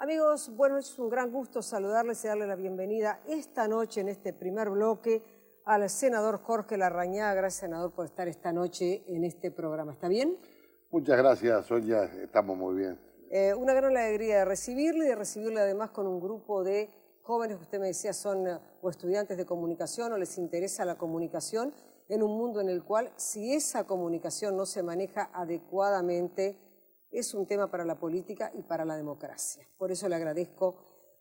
Amigos, buenas noches, un gran gusto saludarles y darles la bienvenida esta noche en este primer bloque al senador Jorge Larrañaga. Gracias, senador, por estar esta noche en este programa. ¿Está bien? Muchas gracias, Sonia, estamos muy bien. Una gran alegría de recibirle y de recibirle además con un grupo de jóvenes que usted me decía son o estudiantes de comunicación o les interesa la comunicación en un mundo en el cual si esa comunicación no se maneja adecuadamente es un tema para la política y para la democracia. Por eso le agradezco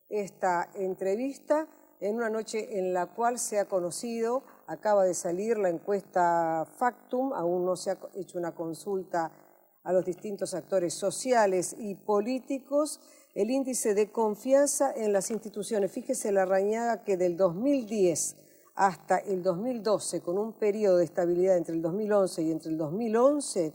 esta entrevista en una noche en la cual se ha conocido, acaba de salir la encuesta Factum, aún no se ha hecho una consulta a los distintos actores sociales y políticos, el índice de confianza en las instituciones. Fíjese, Larrañaga, que del 2010 hasta el 2012, con un periodo de estabilidad entre el 2011 y entre el 2011-2012,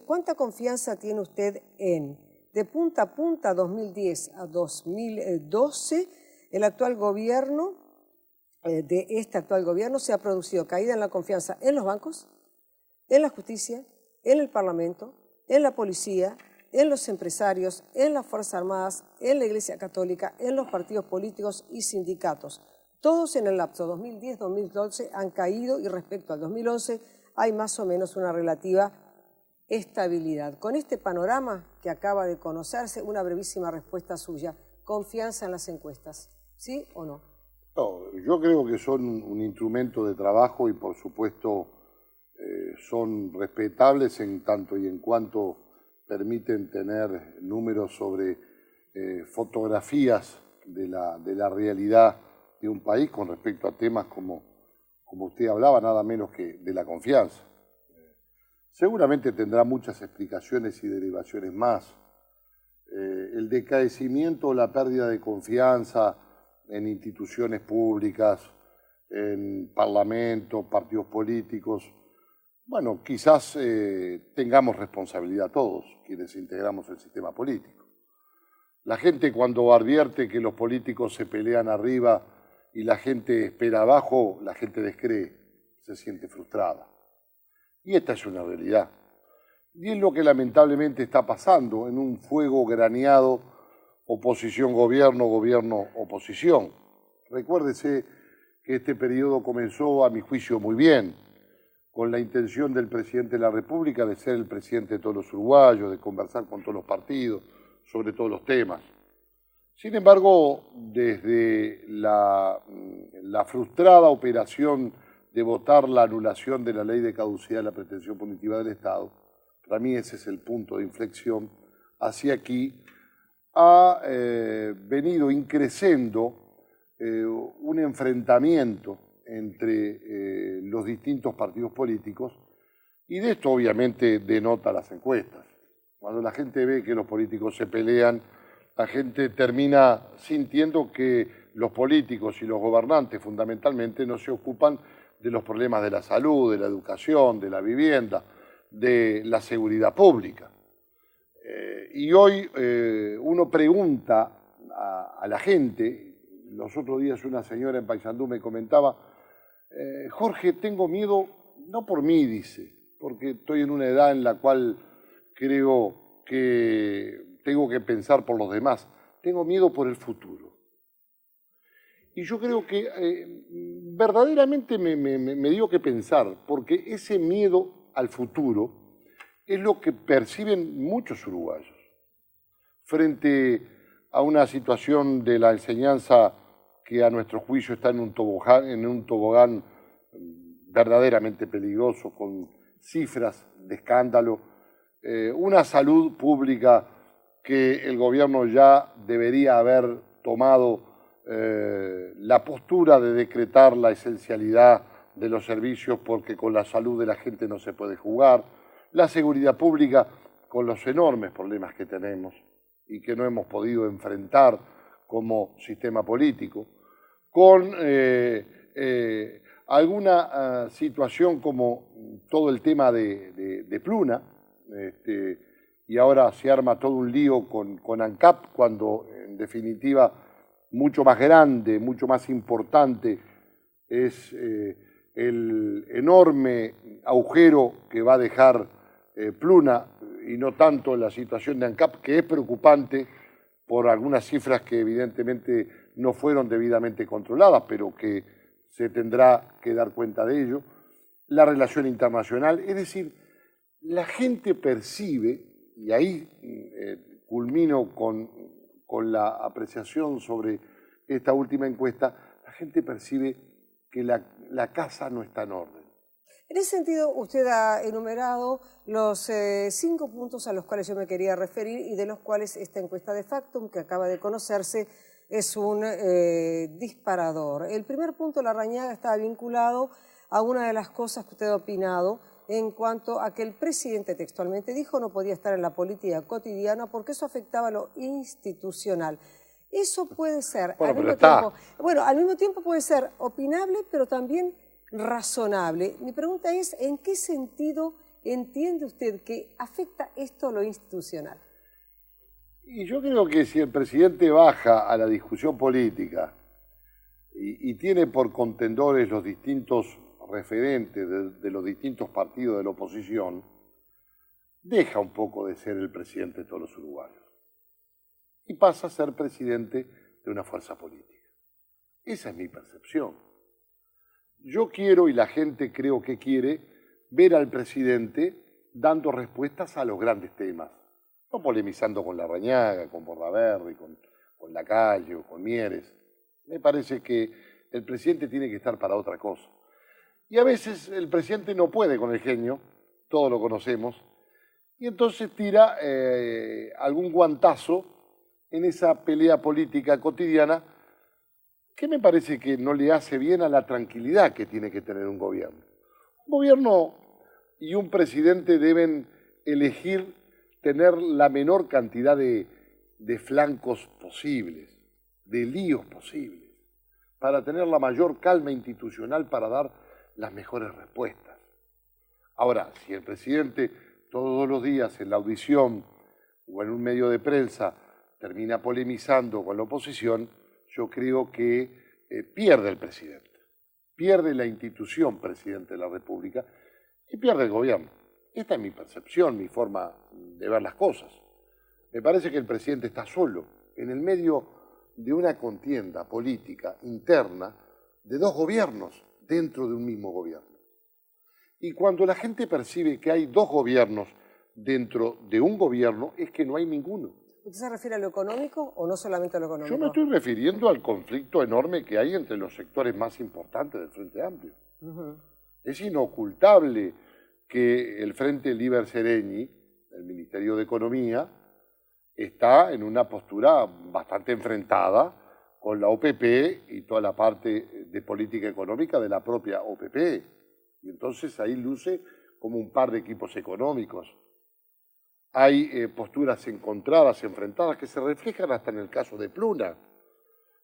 ¿cuánta confianza tiene usted de punta a punta, 2010 a 2012, el actual gobierno, de este actual gobierno, se ha producido caída en la confianza en los bancos, en la justicia, en el Parlamento, en la policía, en los empresarios, en las Fuerzas Armadas, en la Iglesia Católica, en los partidos políticos y sindicatos? Todos en el lapso 2010-2012 han caído y respecto al 2011 hay más o menos una relativa estabilidad. Con este panorama que acaba de conocerse, una brevísima respuesta suya. ¿Confianza en las encuestas? ¿Sí o no? No, yo creo que son un instrumento de trabajo y por supuesto son respetables en tanto y en cuanto permiten tener números sobre fotografías de la realidad de un país con respecto a temas como usted hablaba, nada menos que de la confianza. Seguramente tendrá muchas explicaciones y derivaciones más. El decaecimiento o la pérdida de confianza en instituciones públicas, en parlamentos, partidos políticos. Bueno, quizás tengamos responsabilidad todos, quienes integramos el sistema político. La gente cuando advierte que los políticos se pelean arriba y la gente espera abajo, la gente descree, se siente frustrada. Y esta es una realidad. Y es lo que lamentablemente está pasando en un fuego graneado, oposición-gobierno, gobierno-oposición. Recuérdese que este periodo comenzó, a mi juicio, muy bien, con la intención del presidente de la República de ser el presidente de todos los uruguayos, de conversar con todos los partidos sobre todos los temas. Sin embargo, desde la frustrada operación de votar la anulación de la ley de caducidad de la pretensión punitiva del Estado, para mí ese es el punto de inflexión, hacia aquí ha venido increciendo un enfrentamiento entre los distintos partidos políticos y de esto obviamente denota las encuestas. Cuando la gente ve que los políticos se pelean, la gente termina sintiendo que los políticos y los gobernantes fundamentalmente no se ocupan de los problemas de la salud, de la educación, de la vivienda, de la seguridad pública. Y hoy uno pregunta a la gente, los otros días una señora en Paysandú me comentaba, Jorge, tengo miedo, no por mí, dice, porque estoy en una edad en la cual creo que tengo que pensar por los demás, tengo miedo por el futuro. Y yo creo que verdaderamente me dio que pensar, porque ese miedo al futuro es lo que perciben muchos uruguayos frente a una situación de la enseñanza que a nuestro juicio está en un tobogán verdaderamente peligroso, con cifras de escándalo, una salud pública que el gobierno ya debería haber tomado la postura de decretar la esencialidad de los servicios porque con la salud de la gente no se puede jugar, la seguridad pública con los enormes problemas que tenemos y que no hemos podido enfrentar como sistema político, con alguna situación como todo el tema de Pluna, y ahora se arma todo un lío con ANCAP, cuando en definitiva mucho más grande, mucho más importante es el enorme agujero que va a dejar Pluna y no tanto la situación de ANCAP, que es preocupante por algunas cifras que evidentemente no fueron debidamente controladas, pero que se tendrá que dar cuenta de ello, la relación internacional, es decir, la gente percibe, y ahí culmino con la apreciación sobre esta última encuesta, la gente percibe que la casa no está en orden. En ese sentido, usted ha enumerado los 5 puntos a los cuales yo me quería referir y de los cuales esta encuesta de Factum, que acaba de conocerse, es un disparador. El primer punto, Larrañaga, estaba vinculado a una de las cosas que usted ha opinado en cuanto a que el presidente textualmente dijo no podía estar en la política cotidiana porque eso afectaba lo institucional. Eso puede ser, al mismo tiempo puede ser opinable, pero también razonable. Mi pregunta es, ¿en qué sentido entiende usted que afecta esto a lo institucional? Y yo creo que si el presidente baja a la discusión política y tiene por contendores los distintos referentes de los distintos partidos de la oposición, deja un poco de ser el presidente de todos los uruguayos y pasa a ser presidente de una fuerza política. Esa es mi percepción. Yo quiero, y la gente creo que quiere, ver al presidente dando respuestas a los grandes temas, no polemizando con Larrañaga, con Bordaberry, con Lacalle o con Mieres. Me parece que el presidente tiene que estar para otra cosa. Y a veces el presidente no puede con el genio, todos lo conocemos, y entonces tira algún guantazo en esa pelea política cotidiana que me parece que no le hace bien a la tranquilidad que tiene que tener un gobierno. Un gobierno y un presidente deben elegir tener la menor cantidad de flancos posibles, de líos posibles, para tener la mayor calma institucional para dar las mejores respuestas. Ahora, si el presidente todos los días en la audición o en un medio de prensa termina polemizando con la oposición, yo creo que pierde el presidente, pierde la institución presidente de la República y pierde el gobierno. Esta es mi percepción, mi forma de ver las cosas. Me parece que el presidente está solo, en el medio de una contienda política interna de 2 gobiernos dentro de un mismo gobierno. Y cuando la gente percibe que hay 2 gobiernos dentro de un gobierno, es que no hay ninguno. ¿Usted se refiere a lo económico o no solamente a lo económico? Yo me estoy refiriendo al conflicto enorme que hay entre los sectores más importantes del Frente Amplio. Es inocultable que el Frente Liber Seregni, el Ministerio de Economía, está en una postura bastante enfrentada con la OPP y toda la parte de política económica de la propia OPP. Y entonces ahí luce como un par de equipos económicos. Hay posturas encontradas, enfrentadas, que se reflejan hasta en el caso de Pluna,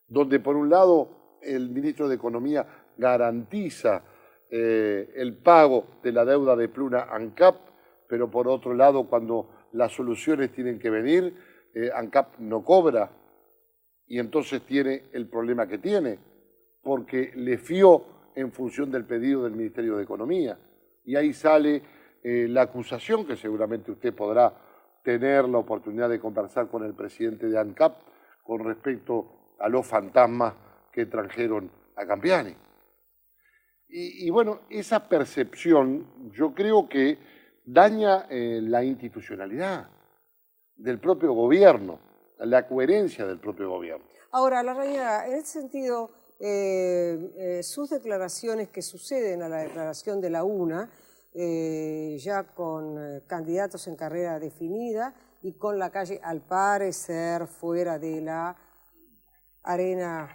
donde por un lado el ministro de Economía garantiza el pago de la deuda de Pluna ANCAP, pero por otro lado cuando las soluciones tienen que venir, ANCAP no cobra y entonces tiene el problema que tiene, porque le fió en función del pedido del Ministerio de Economía. Y ahí sale la acusación, que seguramente usted podrá tener la oportunidad de conversar con el presidente de ANCAP con respecto a los fantasmas que trajeron a Campiani. Y bueno, esa percepción yo creo que daña la institucionalidad del propio gobierno, la coherencia del propio gobierno. Ahora, Larrañaga, en ese sentido, sus declaraciones que suceden a la declaración de la UNA, ya con candidatos en carrera definida y con Lacalle al parecer fuera de la arena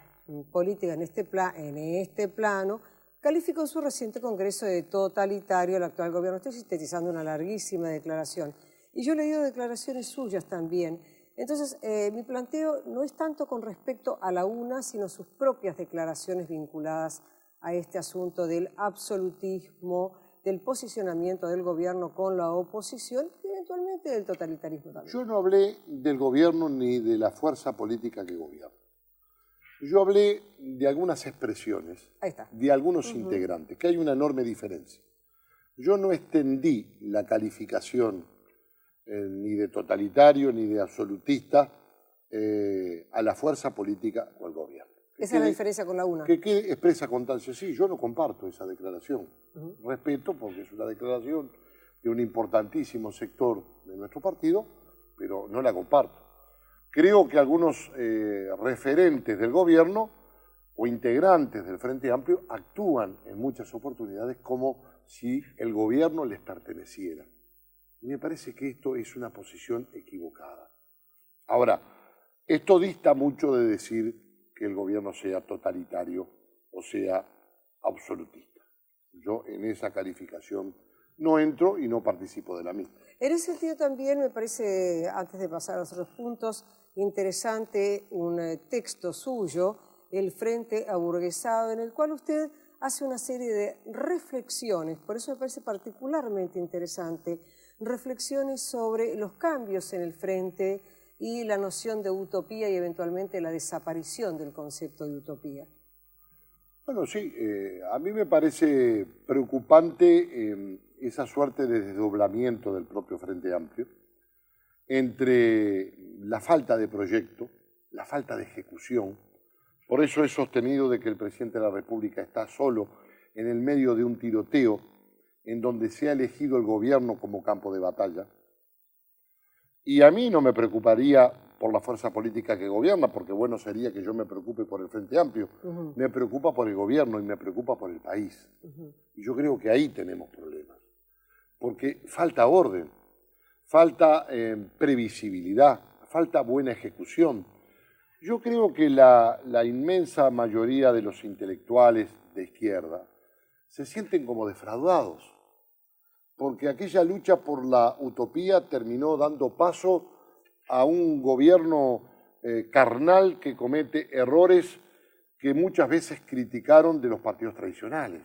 política en este plano, calificó en su reciente congreso de totalitario al actual gobierno. Estoy sintetizando una larguísima declaración. Y yo he leído declaraciones suyas también. Entonces, mi planteo no es tanto con respecto a la UNA, sino sus propias declaraciones vinculadas a este asunto del absolutismo, del posicionamiento del gobierno con la oposición y eventualmente del totalitarismo también. Yo no hablé del gobierno ni de la fuerza política que gobierna. Yo hablé de algunas expresiones, de algunos integrantes, que hay una enorme diferencia. Yo no extendí la calificación ni de totalitario ni de absolutista a la fuerza política o al gobierno. Esa es la diferencia con la UNA. Que expresa Constancia, sí, yo no comparto esa declaración. Respeto porque es una declaración de un importantísimo sector de nuestro partido, pero no la comparto. Creo que algunos referentes del gobierno o integrantes del Frente Amplio actúan en muchas oportunidades como si el gobierno les perteneciera. Y me parece que esto es una posición equivocada. Ahora, esto dista mucho de decir que el gobierno sea totalitario o sea absolutista. Yo en esa calificación no entro y no participo de la misma. En ese sentido también me parece, antes de pasar a los otros puntos, interesante un texto suyo, El Frente Aburguesado, en el cual usted hace una serie de reflexiones, por eso me parece particularmente interesante, reflexiones sobre los cambios en el Frente y la noción de utopía y eventualmente la desaparición del concepto de utopía. Bueno, sí, a mí me parece preocupante esa suerte de desdoblamiento del propio Frente Amplio entre la falta de proyecto, la falta de ejecución. Por eso he sostenido de que el presidente de la República está solo en el medio de un tiroteo en donde se ha elegido el gobierno como campo de batalla. Y a mí no me preocuparía por la fuerza política que gobierna, porque bueno sería que yo me preocupe por el Frente Amplio. Me preocupa por el gobierno y me preocupa por el país. Y yo creo que ahí tenemos problemas. Porque falta orden, falta previsibilidad, falta buena ejecución. Yo creo que la inmensa mayoría de los intelectuales de izquierda se sienten como defraudados, porque aquella lucha por la utopía terminó dando paso a un gobierno carnal que comete errores que muchas veces criticaron de los partidos tradicionales,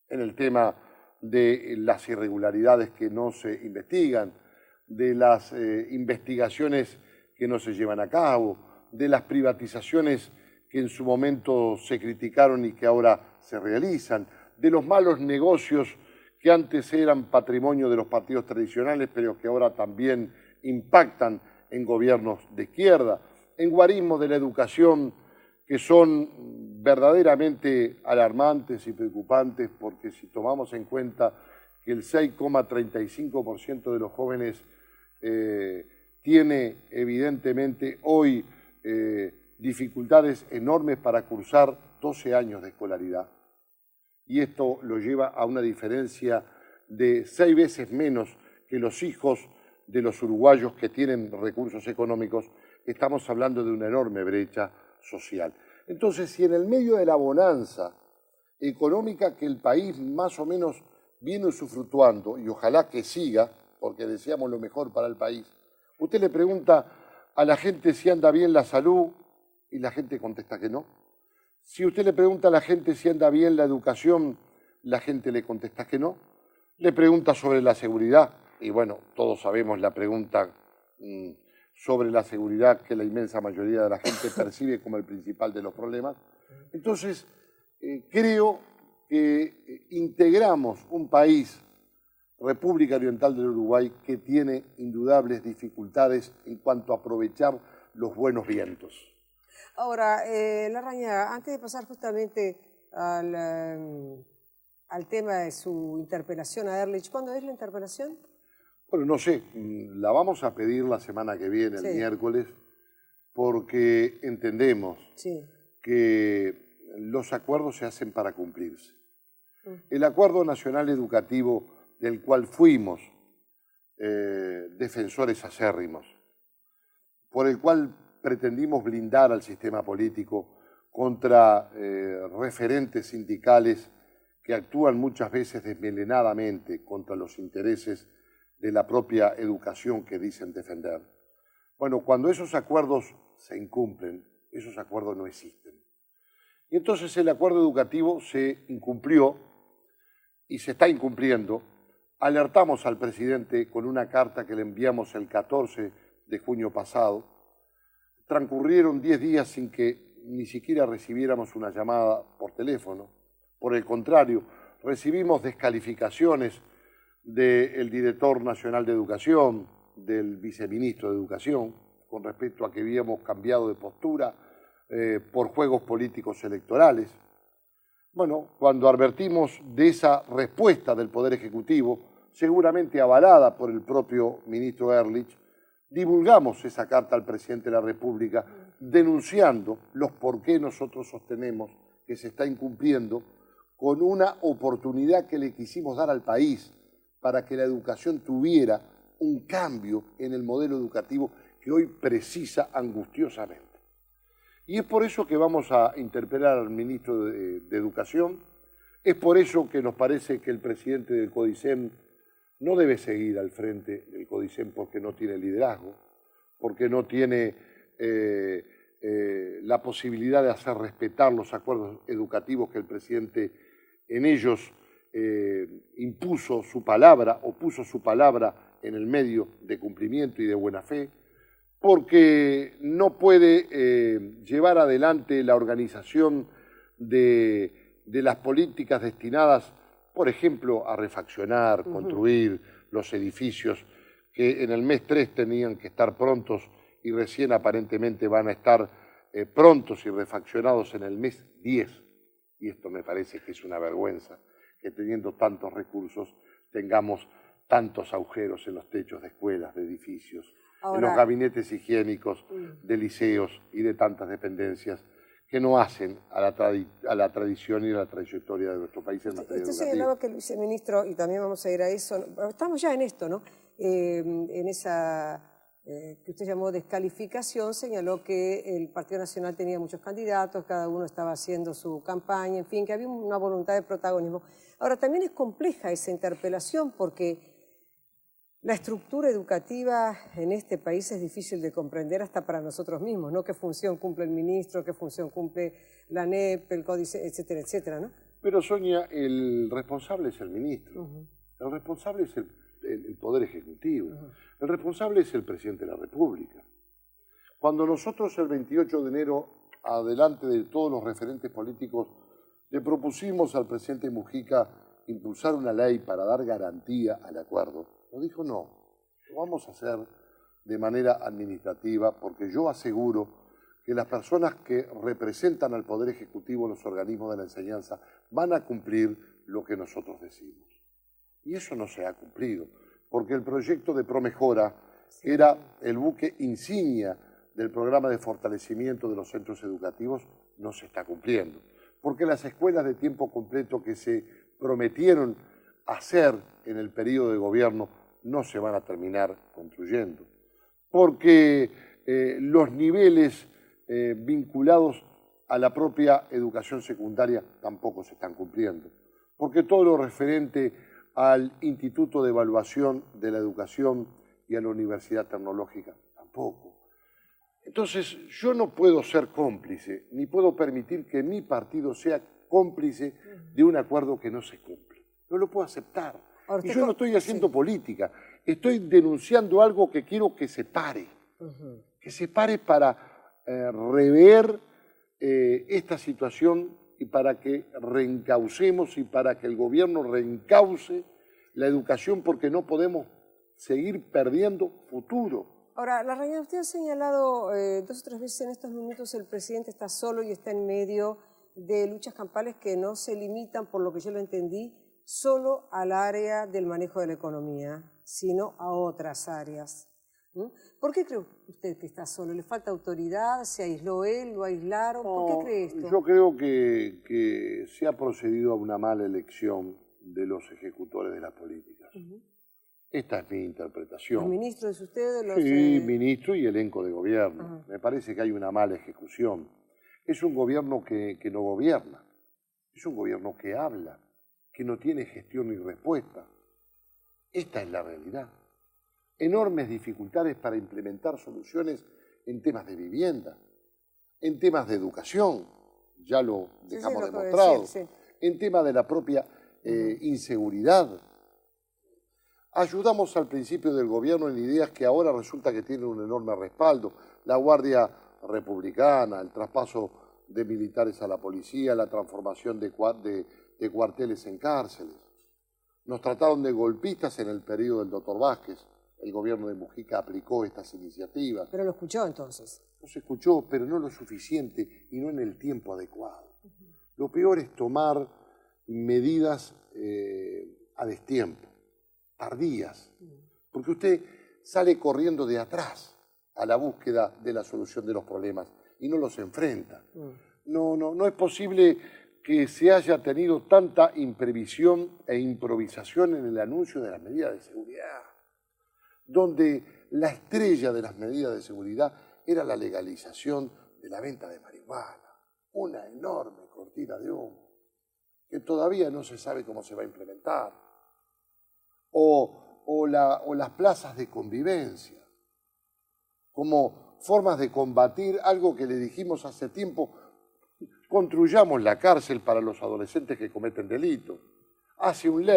en el tema de las irregularidades que no se investigan, de las investigaciones que no se llevan a cabo, de las privatizaciones que en su momento se criticaron y que ahora se realizan, de los malos negocios que antes eran patrimonio de los partidos tradicionales, pero que ahora también impactan en gobiernos de izquierda, en guarismos de la educación que son verdaderamente alarmantes y preocupantes, porque si tomamos en cuenta que el 6,35% de los jóvenes tiene evidentemente hoy dificultades enormes para cursar 12 años de escolaridad, y esto lo lleva a una diferencia de 6 veces menos que los hijos de los uruguayos que tienen recursos económicos. Estamos hablando de una enorme brecha social. Entonces, si en el medio de la bonanza económica que el país más o menos viene usufructuando, y ojalá que siga, porque deseamos lo mejor para el país, usted le pregunta a la gente si anda bien la salud y la gente contesta que no. Si usted le pregunta a la gente si anda bien la educación, la gente le contesta que no. Le pregunta sobre la seguridad, y bueno, todos sabemos la pregunta sobre la seguridad que la inmensa mayoría de la gente percibe como el principal de los problemas. Entonces, creo que integramos un país, República Oriental del Uruguay, que tiene indudables dificultades en cuanto a aprovechar los buenos vientos. Ahora, Larrañaga, antes de pasar justamente al tema de su interpelación a Ehrlich, ¿cuándo es la interpelación? Bueno, no sé, la vamos a pedir la semana que viene, el miércoles, porque entendemos que los acuerdos se hacen para cumplirse. El Acuerdo Nacional Educativo, del cual fuimos defensores acérrimos, por el cual pretendimos blindar al sistema político contra referentes sindicales que actúan muchas veces desmelenadamente contra los intereses de la propia educación que dicen defender. Bueno, cuando esos acuerdos se incumplen, esos acuerdos no existen. Y entonces el acuerdo educativo se incumplió y se está incumpliendo. Alertamos al presidente con una carta que le enviamos el 14 de junio pasado. Transcurrieron 10 días sin que ni siquiera recibiéramos una llamada por teléfono. Por el contrario, recibimos descalificaciones del director nacional de educación, del viceministro de educación, con respecto a que habíamos cambiado de postura por juegos políticos electorales. Bueno, cuando advertimos de esa respuesta del Poder Ejecutivo, seguramente avalada por el propio ministro Ehrlich, divulgamos esa carta al presidente de la República denunciando los por qué nosotros sostenemos que se está incumpliendo con una oportunidad que le quisimos dar al país para que la educación tuviera un cambio en el modelo educativo que hoy precisa angustiosamente. Y es por eso que vamos a interpelar al ministro de Educación, es por eso que nos parece que el presidente del CODICEM no debe seguir al frente del CODICEM porque no tiene liderazgo, porque no tiene la posibilidad de hacer respetar los acuerdos educativos que el presidente en ellos impuso su palabra o puso su palabra en el medio de cumplimiento y de buena fe, porque no puede llevar adelante la organización de las políticas destinadas, por ejemplo, a refaccionar, construir los edificios que en el mes 3 tenían que estar prontos y recién aparentemente van a estar prontos y refaccionados en el mes 10. Y esto me parece que es una vergüenza, que teniendo tantos recursos tengamos tantos agujeros en los techos de escuelas, de edificios, en los gabinetes higiénicos de liceos y de tantas dependencias que no hacen a la tradición y a la trayectoria de nuestro país en materia educativa. Usted señalaba que el viceministro, y también vamos a ir a eso, estamos ya en esto, ¿no? En esa que usted llamó descalificación, señaló que el Partido Nacional tenía muchos candidatos, cada uno estaba haciendo su campaña, en fin, que había una voluntad de protagonismo. Ahora, también es compleja esa interpelación porque la estructura educativa en este país es difícil de comprender hasta para nosotros mismos, ¿no? ¿Qué función cumple el ministro, qué función cumple la ANEP, el Códice, etcétera, etcétera, ¿no? Pero, Sonia, el responsable es el ministro, el responsable es el Poder Ejecutivo, el responsable es el Presidente de la República. Cuando nosotros el 28 de enero, adelante de todos los referentes políticos, le propusimos al presidente Mujica impulsar una ley para dar garantía al acuerdo, nos dijo no, lo vamos a hacer de manera administrativa porque yo aseguro que las personas que representan al Poder Ejecutivo en los organismos de la enseñanza van a cumplir lo que nosotros decimos. Y eso no se ha cumplido, porque el proyecto de Promejora, que era el buque insignia del programa de fortalecimiento de los centros educativos, no se está cumpliendo. Porque las escuelas de tiempo completo que se prometieron hacer en el periodo de gobierno no se van a terminar construyendo. Porque los niveles vinculados a la propia educación secundaria tampoco se están cumpliendo. Porque todo lo referente al Instituto de Evaluación de la Educación y a la Universidad Tecnológica tampoco. Entonces, yo no puedo ser cómplice, ni puedo permitir que mi partido sea cómplice de un acuerdo que no se cumple. No lo puedo aceptar. Y yo no estoy haciendo política, estoy denunciando algo que quiero que se pare. Que se pare para rever esta situación y para que reencaucemos y para que el gobierno reencauce la educación porque no podemos seguir perdiendo futuro. Ahora, la reina, usted ha señalado 2 o 3 veces en estos minutos el presidente está solo y está en medio de luchas campales que no se limitan, por lo que yo lo entendí, solo al área del manejo de la economía, sino a otras áreas. ¿Por qué cree usted que está solo? ¿Le falta autoridad? ¿Se aisló él? ¿Lo aislaron? ¿Por qué cree esto? Yo creo que se ha procedido a una mala elección de los ejecutores de las políticas. Esta es mi interpretación. ¿Los ministros es usted? Sí, ministro y elenco de gobierno. Me parece que hay una mala ejecución. Es un gobierno que no gobierna. Es un gobierno que habla, que no tiene gestión ni respuesta. Esta es la realidad. Enormes dificultades para implementar soluciones en temas de vivienda, en temas de educación, ya lo dejamos demostrado, en temas de la propia inseguridad. Ayudamos al principio del gobierno en ideas que ahora resulta que tienen un enorme respaldo, la Guardia Republicana, el traspaso de militares a la policía, la transformación de cuarteles en cárceles. Nos trataron de golpistas en el periodo del doctor Vázquez. El gobierno de Mujica aplicó estas iniciativas. Pero lo escuchó entonces. No se escuchó, pero no lo suficiente y no en el tiempo adecuado. Lo peor es tomar medidas a destiempo, tardías, porque usted sale corriendo de atrás a la búsqueda de la solución de los problemas y no los enfrenta. No es posible que se haya tenido tanta imprevisión e improvisación en el anuncio de las medidas de seguridad, donde la estrella de las medidas de seguridad era la legalización de la venta de marihuana, una enorme cortina de humo, que todavía no se sabe cómo se va a implementar, o las plazas de convivencia, como formas de combatir algo que le dijimos hace tiempo: construyamos la cárcel para los adolescentes que cometen delitos. Hace un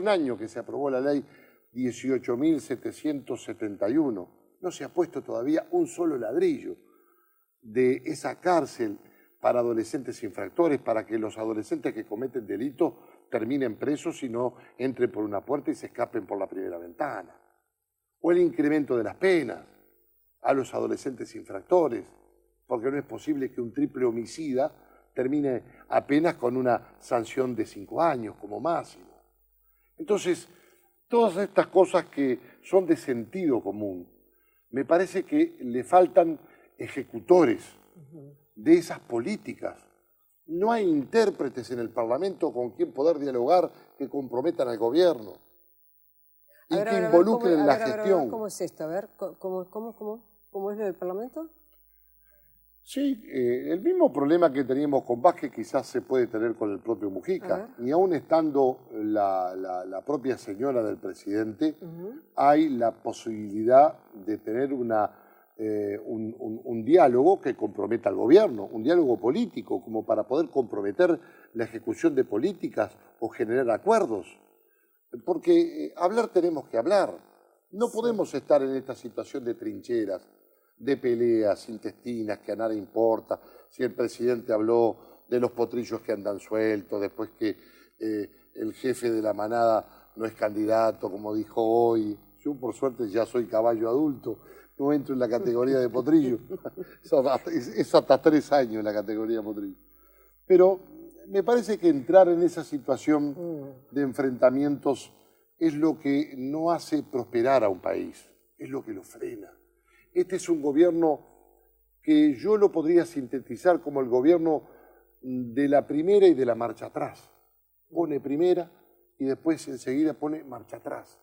año que se aprobó la ley 18.771, no se ha puesto todavía un solo ladrillo de esa cárcel para adolescentes infractores, para que los adolescentes que cometen delitos terminen presos y no entren por una puerta y se escapen por la primera ventana. O el incremento de las penas a los adolescentes infractores, porque no es posible que un triple homicida termine apenas con una sanción de 5 años como máximo. Entonces, todas estas cosas que son de sentido común, me parece que le faltan ejecutores de esas políticas. No hay intérpretes en el Parlamento con quien poder dialogar que comprometan al gobierno y que involucren en la gestión. ¿Cómo es esto? A ver, ¿cómo es lo del Parlamento? Sí, el mismo problema que teníamos con Vázquez quizás se puede tener con el propio Mujica. Y aún estando la propia señora del presidente, hay la posibilidad de tener un diálogo que comprometa al gobierno, un diálogo político, como para poder comprometer la ejecución de políticas o generar acuerdos. Porque hablar tenemos que hablar. No podemos estar en esta situación de trincheras, de peleas intestinas que a nada importa. Si el presidente habló de los potrillos que andan sueltos, después que el jefe de la manada no es candidato, como dijo hoy. Yo, por suerte, ya soy caballo adulto, no entro en la categoría de potrillo. Es hasta 3 años en la categoría de potrillo. Pero me parece que entrar en esa situación de enfrentamientos es lo que no hace prosperar a un país, es lo que lo frena. Este es un gobierno que yo lo podría sintetizar como el gobierno de la primera y de la marcha atrás. Pone primera y después enseguida pone marcha atrás.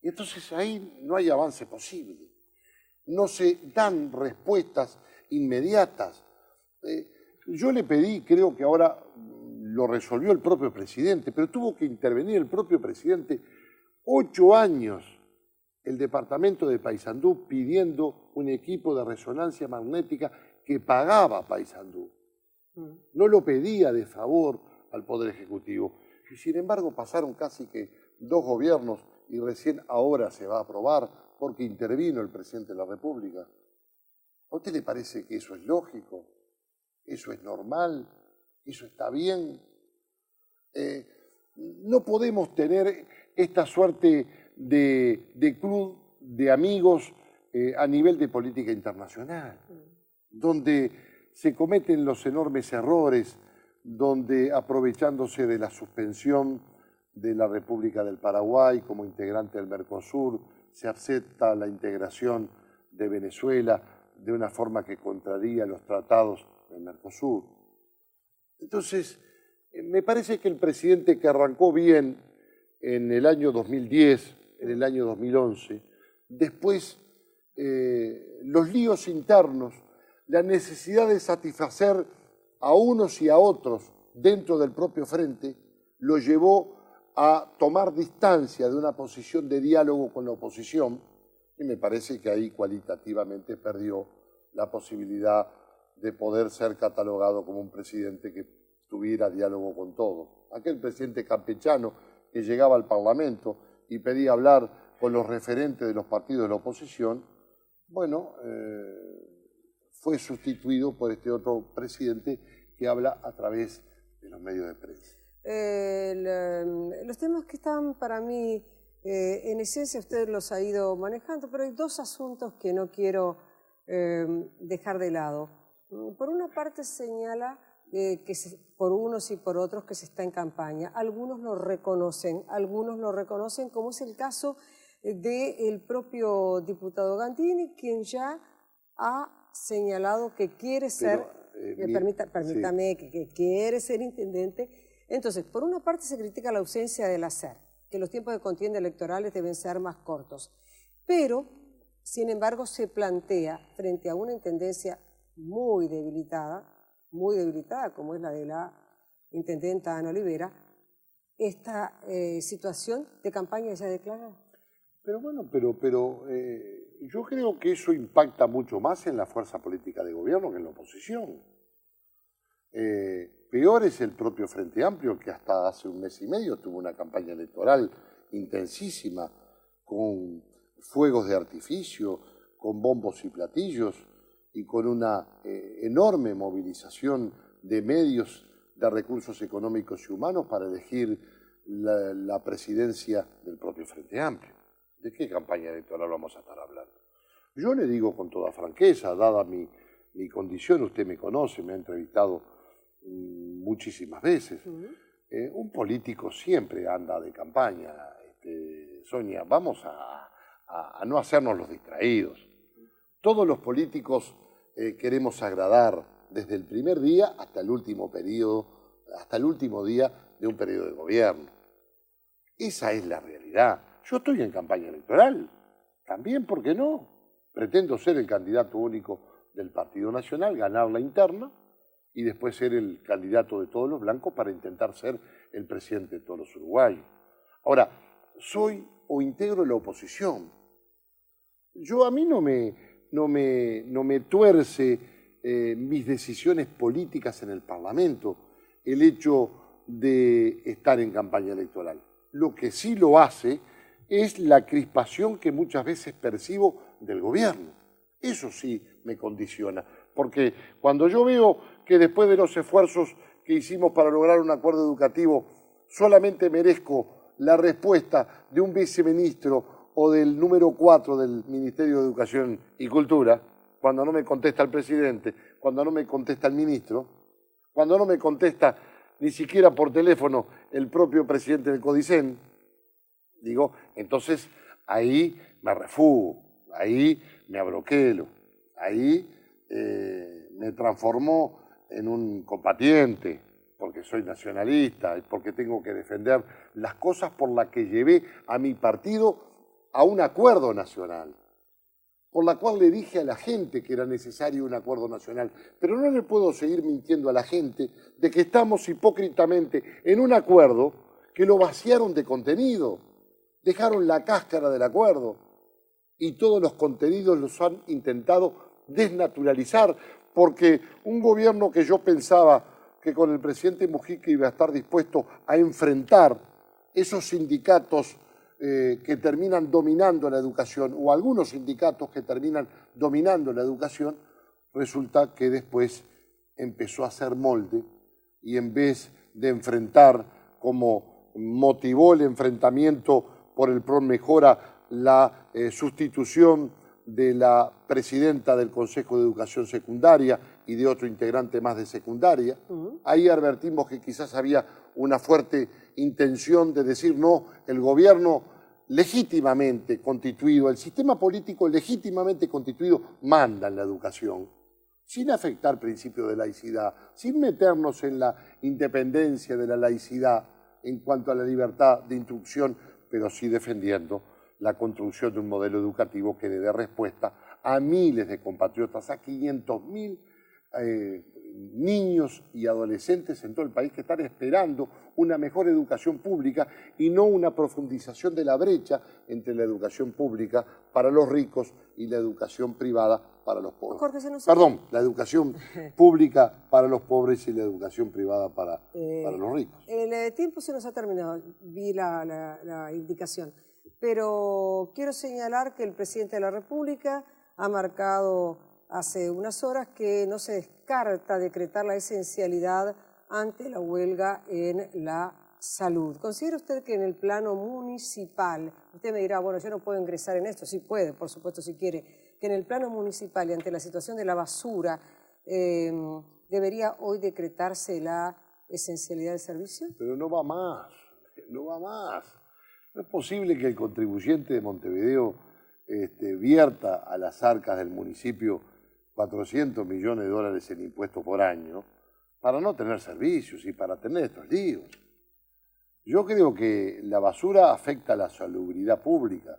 Y entonces ahí no hay avance posible. No se dan respuestas inmediatas. Yo le pedí, creo que ahora lo resolvió el propio presidente, pero tuvo que intervenir el propio presidente 8 años. El departamento de Paysandú pidiendo un equipo de resonancia magnética que pagaba Paysandú. No lo pedía de favor al Poder Ejecutivo. Y sin embargo pasaron casi que 2 gobiernos y recién ahora se va a aprobar porque intervino el presidente de la República. ¿A usted le parece que eso es lógico? ¿Eso es normal? ¿Eso está bien? No podemos tener esta suerte de club de amigos a nivel de política internacional, donde se cometen los enormes errores, donde aprovechándose de la suspensión de la República del Paraguay como integrante del Mercosur, se acepta la integración de Venezuela de una forma que contraría los tratados del Mercosur. Entonces, me parece que el presidente que arrancó bien en el año 2010, en el año 2011, después los líos internos, la necesidad de satisfacer a unos y a otros dentro del propio frente, lo llevó a tomar distancia de una posición de diálogo con la oposición, y me parece que ahí cualitativamente perdió la posibilidad de poder ser catalogado como un presidente que tuviera diálogo con todos. Aquel presidente campechano que llegaba al Parlamento y pedía hablar con los referentes de los partidos de la oposición, bueno, fue sustituido por este otro presidente que habla a través de los medios de prensa. Los temas que están para mí, en esencia usted los ha ido manejando, pero hay dos asuntos que no quiero dejar de lado. Por una parte señala por unos y por otros que se está en campaña. Algunos lo reconocen como es el caso del propio diputado Gandini, quien ya ha señalado que quiere ser, permítame, sí, que quiere ser intendente. Entonces, por una parte se critica la ausencia del hacer, que los tiempos de contienda electorales deben ser más cortos, pero, sin embargo, se plantea frente a una intendencia muy debilitada como es la de la intendenta Ana Olivera, esta situación de campaña ya declarada. Pero bueno, yo creo que eso impacta mucho más en la fuerza política de gobierno que en la oposición. Peor es el propio Frente Amplio, que hasta hace un mes y medio tuvo una campaña electoral intensísima, con fuegos de artificio, con bombos y platillos, y con una enorme movilización de medios, de recursos económicos y humanos para elegir la presidencia del propio Frente Amplio. ¿De qué campaña electoral vamos a estar hablando? Yo le digo con toda franqueza, dada mi condición, usted me conoce, me ha entrevistado muchísimas veces. Un político siempre anda de campaña. Sonia, vamos a no hacernos los distraídos. Todos los políticos queremos agradar desde el primer día hasta el último periodo, hasta el último día de un periodo de gobierno. Esa es la realidad. Yo estoy en campaña electoral, también, ¿por qué no? Pretendo ser el candidato único del Partido Nacional, ganar la interna y después ser el candidato de todos los blancos para intentar ser el presidente de todos los uruguayos. Ahora, soy o integro la oposición. A mí no me tuerce mis decisiones políticas en el Parlamento el hecho de estar en campaña electoral. Lo que sí lo hace es la crispación que muchas veces percibo del gobierno. Eso sí me condiciona, porque cuando yo veo que después de los esfuerzos que hicimos para lograr un acuerdo educativo, solamente merezco la respuesta de un viceministro o del número 4 del Ministerio de Educación y Cultura, cuando no me contesta el presidente, cuando no me contesta el ministro, cuando no me contesta ni siquiera por teléfono el propio presidente del CODICEN, digo, entonces ahí me refugo, ahí me abroquelo, ahí me transformo en un combatiente, porque soy nacionalista y porque tengo que defender las cosas por las que llevé a mi partido a un acuerdo nacional, por la cual le dije a la gente que era necesario un acuerdo nacional. Pero no le puedo seguir mintiendo a la gente de que estamos hipócritamente en un acuerdo que lo vaciaron de contenido, dejaron la cáscara del acuerdo y todos los contenidos los han intentado desnaturalizar, porque un gobierno que yo pensaba que con el presidente Mujica iba a estar dispuesto a enfrentar esos sindicatos que terminan dominando la educación, o algunos sindicatos que terminan dominando la educación, resulta que después empezó a hacer molde y en vez de enfrentar, como motivó el enfrentamiento por el PRO Mejora, la sustitución de la presidenta del Consejo de Educación Secundaria y de otro integrante más de secundaria, ahí advertimos que quizás había una fuerte intención de decir no, el gobierno legítimamente constituido, el sistema político legítimamente constituido manda en la educación, sin afectar principios de laicidad, sin meternos en la independencia de la laicidad en cuanto a la libertad de instrucción, pero sí defendiendo la construcción de un modelo educativo que le dé respuesta a miles de compatriotas, a 500.000 niños y adolescentes en todo el país que están esperando una mejor educación pública y no una profundización de la brecha entre la educación pública para los ricos y la educación privada para los pobres. Perdón, la educación pública para los pobres y la educación privada para los ricos. El tiempo se nos ha terminado, vi la indicación, pero quiero señalar que el presidente de la República ha marcado hace unas horas que no se descarta decretar la esencialidad ante la huelga en la salud. ¿Considera usted que en el plano municipal, usted me dirá, bueno, yo no puedo ingresar en esto, sí puede, por supuesto, si quiere, que en el plano municipal y ante la situación de la basura, debería hoy decretarse la esencialidad del servicio? Pero no va más, no va más. No es posible que el contribuyente de Montevideo vierta a las arcas del municipio 400 millones de dólares en impuestos por año para no tener servicios y para tener estos líos. Yo creo que la basura afecta a la salubridad pública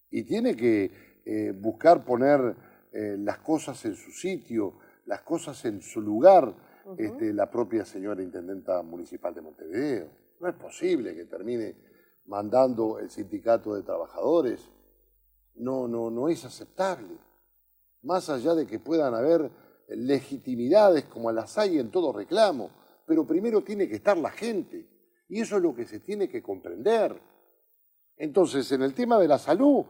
y tiene que buscar poner las cosas en su sitio, las cosas en su lugar, la propia señora Intendenta Municipal de Montevideo. No es posible que termine mandando el sindicato de trabajadores. No es aceptable. Más allá de que puedan haber legitimidades como las hay en todo reclamo, pero primero tiene que estar la gente. Y eso es lo que se tiene que comprender. Entonces, en el tema de la salud,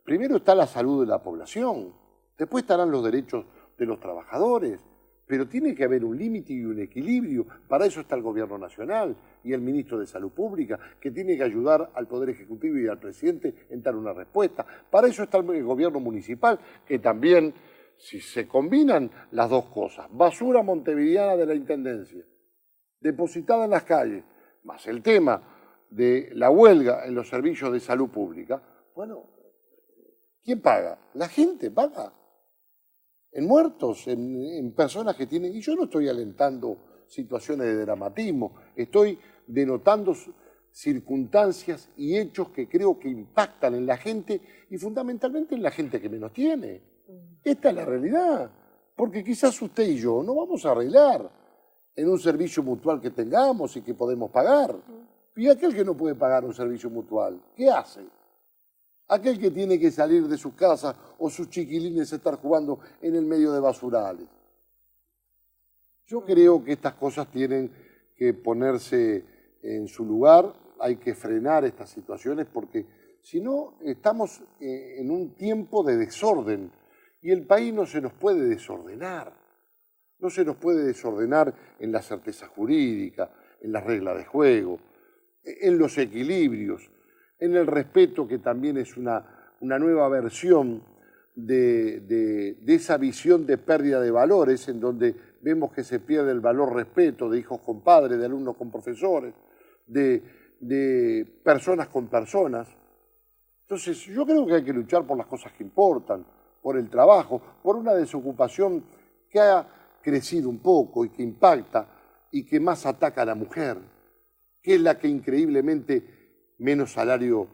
primero está la salud de la población, después estarán los derechos de los trabajadores, pero tiene que haber un límite y un equilibrio. Para eso está el Gobierno Nacional y el Ministro de Salud Pública, que tiene que ayudar al Poder Ejecutivo y al Presidente en dar una respuesta. Para eso está el Gobierno Municipal, que también, si se combinan las dos cosas, basura montevideana de la Intendencia, depositada en las calles, más el tema de la huelga en los servicios de salud pública, bueno, ¿quién paga? La gente paga. En muertos, en personas que tienen... Y yo no estoy alentando situaciones de dramatismo, estoy denotando circunstancias y hechos que creo que impactan en la gente y fundamentalmente en la gente que menos tiene. Esta es la realidad, porque quizás usted y yo no vamos a arreglar en un servicio mutual que tengamos y que podemos pagar. Y aquel que no puede pagar un servicio mutual, ¿qué hace? Aquel que tiene que salir de su casa o sus chiquilines estar jugando en el medio de basurales. Yo creo que estas cosas tienen que ponerse en su lugar, hay que frenar estas situaciones porque si no estamos en un tiempo de desorden y el país no se nos puede desordenar. No se nos puede desordenar en la certeza jurídica, en las reglas de juego, en los equilibrios, en el respeto, que también es una nueva versión de esa visión de pérdida de valores, en donde vemos que se pierde el valor respeto de hijos con padres, de alumnos con profesores, de personas con personas. Entonces, yo creo que hay que luchar por las cosas que importan, por el trabajo, por una desocupación que ha crecido un poco y que impacta y que más ataca a la mujer, que es la que increíblemente menos salario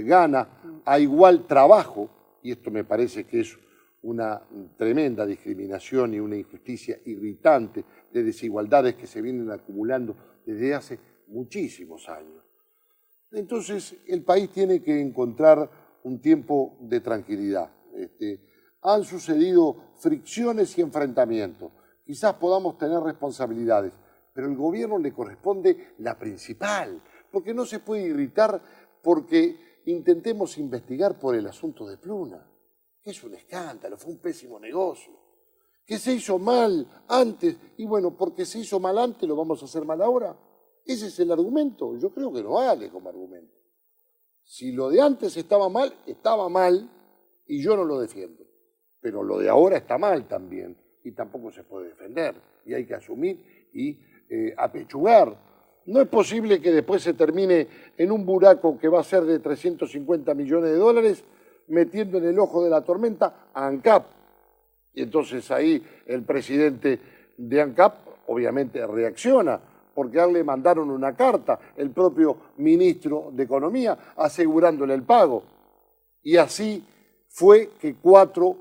gana, a igual trabajo, y esto me parece que es una tremenda discriminación y una injusticia irritante de desigualdades que se vienen acumulando desde hace muchísimos años. Entonces, el país tiene que encontrar un tiempo de tranquilidad. Han sucedido fricciones y enfrentamientos. Quizás podamos tener responsabilidades, pero al gobierno le corresponde la principal, porque no se puede irritar porque intentemos investigar por el asunto de Pluna, que es un escándalo, fue un pésimo negocio, que se hizo mal antes, y bueno, porque se hizo mal antes, ¿lo vamos a hacer mal ahora? Ese es el argumento. Yo creo que no vale como argumento. Si lo de antes estaba mal, y yo no lo defiendo, pero lo de ahora está mal también, y tampoco se puede defender, y hay que asumir y apechugar. No es posible que después se termine en un buraco que va a ser de 350 millones de dólares, metiendo en el ojo de la tormenta a ANCAP. Y entonces ahí el presidente de ANCAP obviamente reacciona, porque a él le mandaron una carta, el propio ministro de Economía, asegurándole el pago. Y así fue que 4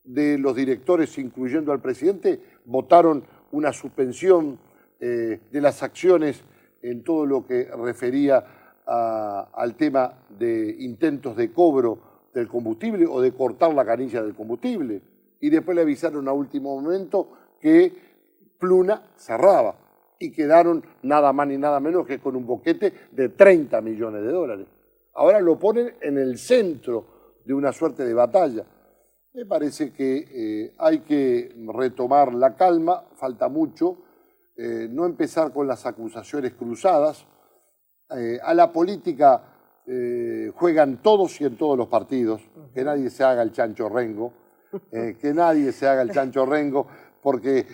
de los directores, incluyendo al presidente, votaron una suspensión de las acciones en todo lo que refería al tema de intentos de cobro del combustible o de cortar la canilla del combustible. Y después le avisaron a último momento que Pluna cerraba y quedaron nada más ni nada menos que con un boquete de 30 millones de dólares. Ahora lo ponen en el centro de una suerte de batalla. Me parece que hay que retomar la calma, falta mucho. no empezar con las acusaciones cruzadas. A la política juegan todos y en todos los partidos, que nadie se haga el chancho rengo, que nadie se haga el chancho rengo, porque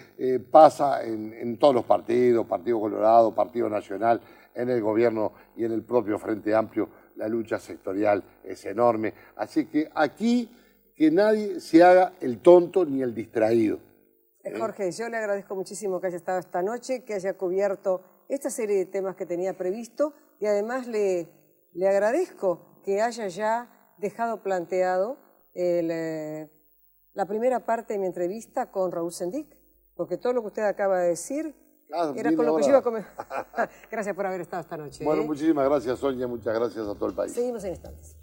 pasa en todos los partidos, Partido Colorado, Partido Nacional, en el gobierno y en el propio Frente Amplio, la lucha sectorial es enorme. Así que aquí que nadie se haga el tonto ni el distraído. Jorge, yo le agradezco muchísimo que haya estado esta noche, que haya cubierto esta serie de temas que tenía previsto y además le agradezco que haya ya dejado planteado la primera parte de mi entrevista con Raúl Sendic, porque todo lo que usted acaba de decir era con lo que yo iba a comer. Gracias por haber estado esta noche. Bueno, muchísimas gracias, Sonia, muchas gracias a todo el país. Seguimos en instantes.